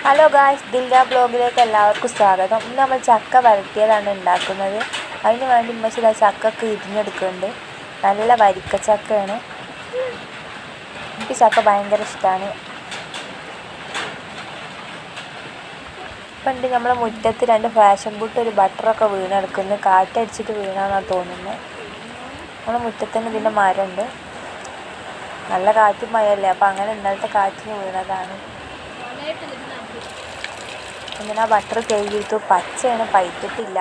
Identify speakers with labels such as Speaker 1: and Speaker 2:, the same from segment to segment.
Speaker 1: Hello guys, ദിൽഗ ബ്ലോഗിലേക്ക് എല്ലാവർക്കും സ്വാഗതം. ഇന്ന് നമ്മൾ ചക്ക വരട്ടിയതാണ് ഉണ്ടാക്കുന്നത്. അതിന് വേണ്ടി ഉമ്മച്ചി ചക്കൊക്കെ ഇരിഞ്ഞെടുക്കുന്നുണ്ട്. നല്ല വരിക്കച്ചക്കയാണ്. എനിക്ക് ചക്ക ഭയങ്കര ഇഷ്ടമാണ്. പണ്ട് നമ്മളെ മുറ്റത്ത് 2 ഫാഷൻ ബൂട്ട് ഒരു ബട്ടറൊക്കെ വീണെടുക്കുന്നു. കാറ്റടിച്ചിട്ട് വീണാന്നാണ് തോന്നുന്നത്. നമ്മളെ മുറ്റത്ത് തന്നെ ഇതിൻ്റെ മരമുണ്ട്. നല്ല കാറ്റും മഴയല്ലേ, അപ്പോൾ അങ്ങനെ ഇന്നലത്തെ കാറ്റിന് വീണതാണ്. അങ്ങനെ ആ ബട്ടർ കഴുകിയിട്ടു. പച്ചയാണ്, പഴുത്തിട്ടില്ല.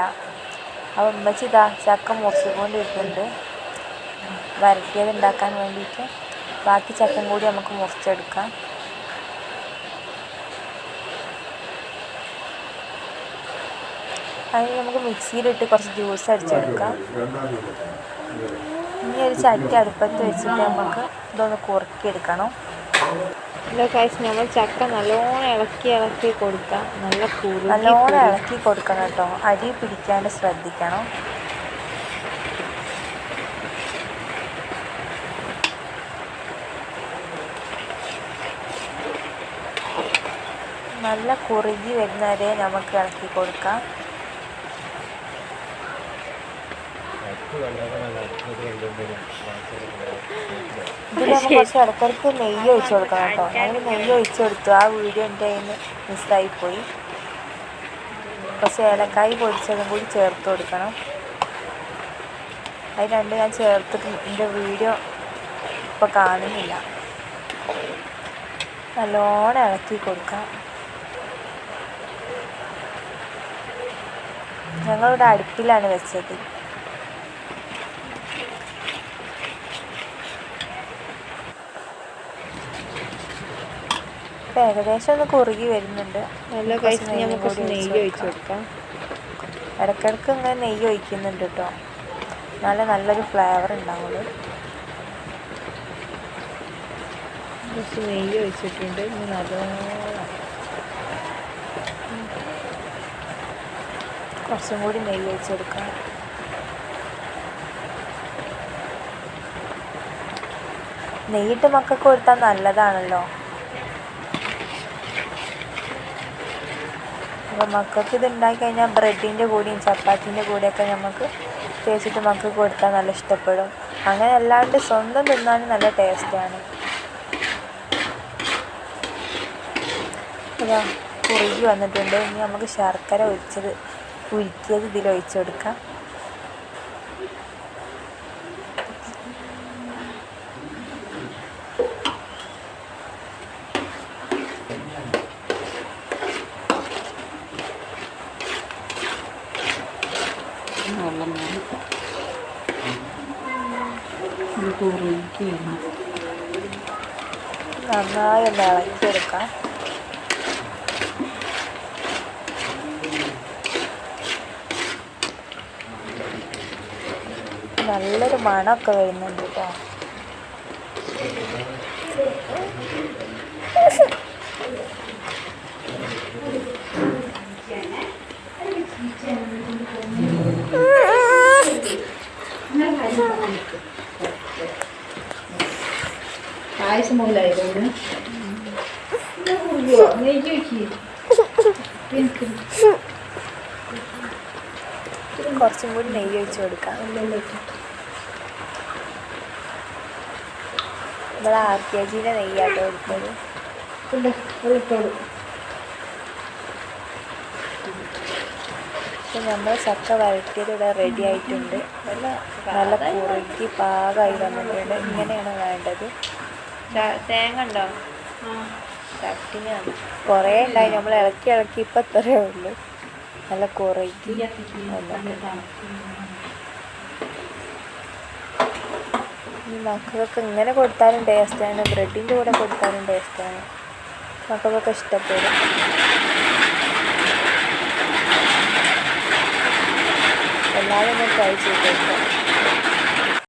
Speaker 1: അപ്പോൾ ഉമ്മച്ചി ചക്ക മുറിച്ചുകൊണ്ടിരിക്കുന്നുണ്ട് വരട്ടിയത് ഉണ്ടാക്കാൻ വേണ്ടിയിട്ട്. ബാക്കി ചക്കയും കൂടി നമുക്ക് മുറിച്ചെടുക്കാം. അതിന് നമുക്ക് മിക്സിയിലിട്ട് കുറച്ച് ജ്യൂസ് അടിച്ചെടുക്കാം. ഇനി ഒരു ചട്ടി അടുപ്പത്ത് വെച്ചിട്ട് നമുക്ക് ഇതൊന്ന് കുറുക്കിയെടുക്കണം. ഹലോ ഗൈസ്, നമ്മൾ ചക്ക നല്ലോണം ഇളക്കി കൊടുക്കാം. നല്ലോണം ഇളക്കി കൊടുക്കണം കേട്ടോ. അരി പിടിക്കാണ്ട് ശ്രദ്ധിക്കണം. നല്ല കുറുകി വരുന്നവരെ നമുക്ക് ഇളക്കി കൊടുക്കാം. ഇതിൽ നമുക്ക് കുറച്ച് ഇടയ്ക്കിടയ്ക്ക് നെയ്യ് ഒഴിച്ച് കൊടുക്കണം കേട്ടോ. ഞങ്ങൾ നെയ്യ് ഒഴിച്ച് കൊടുത്തു. ആ വീഡിയോ എൻ്റെ കയ്യിൽ നിന്ന് മിസ്സായിപ്പോയി. കുറച്ച് ഏലക്കായ് പൊടിച്ചതും കൂടി ചേർത്ത് കൊടുക്കണം. അത് രണ്ടും ഞാൻ ചേർത്തിട്ട് എൻ്റെ വീഡിയോ ഇപ്പോൾ കാണുന്നില്ല. നല്ലോണം ഇളക്കി കൊടുക്കാം. ഞങ്ങളിവിടെ അടുപ്പിലാണ് വെച്ചത്. ഏകദേശം ഒന്ന് കുറുകി വരുന്നുണ്ട്. നെയ്യ് ഒഴിച്ച് കൊടുക്കാം. ഇടയ്ക്കിടയ്ക്ക് ഇങ്ങനെ നെയ്യ് ഒഴിക്കുന്നുണ്ട് കേട്ടോ. നല്ലൊരു ഫ്ലേവർ ഉണ്ടാവുള്ളൂ. കുറച്ച് നെയ്യ് ഒഴിച്ചിട്ടുണ്ട്. കുറച്ചും കൂടി നെയ്യ് ഒഴിച്ച് കൊടുക്കാം. നെയ്യിട്ട് മക്കൾക്ക് കൊടുത്താൽ നല്ലതാണല്ലോ. അപ്പോൾ മക്കൾക്ക് ഇത് ഉണ്ടാക്കി കഴിഞ്ഞാൽ ബ്രെഡിൻ്റെ കൂടെയും ചപ്പാത്തിൻ്റെ കൂടെയൊക്കെ നമുക്ക് തേച്ചിട്ട് മക്കൾക്ക് കൊടുത്താൽ നല്ല ഇഷ്ടപ്പെടും. അങ്ങനെ അല്ലാണ്ട് സ്വന്തം തിന്നാനും നല്ല ടേസ്റ്റാണ്. അതാ കുറുകി വന്നിട്ടുണ്ട്. ഇനി നമുക്ക് ശർക്കര ഉരുക്കിയത് ഇതിൽ ഒഴിച്ച് കൊടുക്കാം. നന്നായി ഒന്ന് ഇളക്കിയെടുക്കാം. നല്ലൊരു മണമൊക്കെ വരുന്നുണ്ട് കേട്ടോ. കുറച്ചും കൂടി നെയ്യ് ഒഴിച്ച് കൊടുക്കാം. നമ്മൾ RKG നെയ്യാട്ടോ എടുത്തത്. നമ്മൾ ചക്ക വരട്ടിയത് ഇവിടെ റെഡി ആയിട്ടുണ്ട്. നല്ല കുറുക്കി പാകമായി വന്നിട്ടുണ്ട്. ഇങ്ങനെയാണ് വേണ്ടത്. തേങ്ങ ഉണ്ടോ? ചട്ടിനാണ് കുറേ ഉണ്ടായി. നമ്മൾ ഇളക്കി ഇപ്പം ഇത്രയേ ഉള്ളൂ. നല്ല കുറുക്കി ഈ മക്കൾക്കൊക്കെ ഇങ്ങനെ കൊടുത്താലും ടേസ്റ്റാണ്. ബ്രെഡിൻ്റെ കൂടെ കൊടുത്താലും ടേസ്റ്റാണ്. മക്കൾക്കൊക്കെ ഇഷ്ടപ്പെടും. എല്ലാവരും ഒന്ന് ട്രൈ ചെയ്ത് നോക്കാം.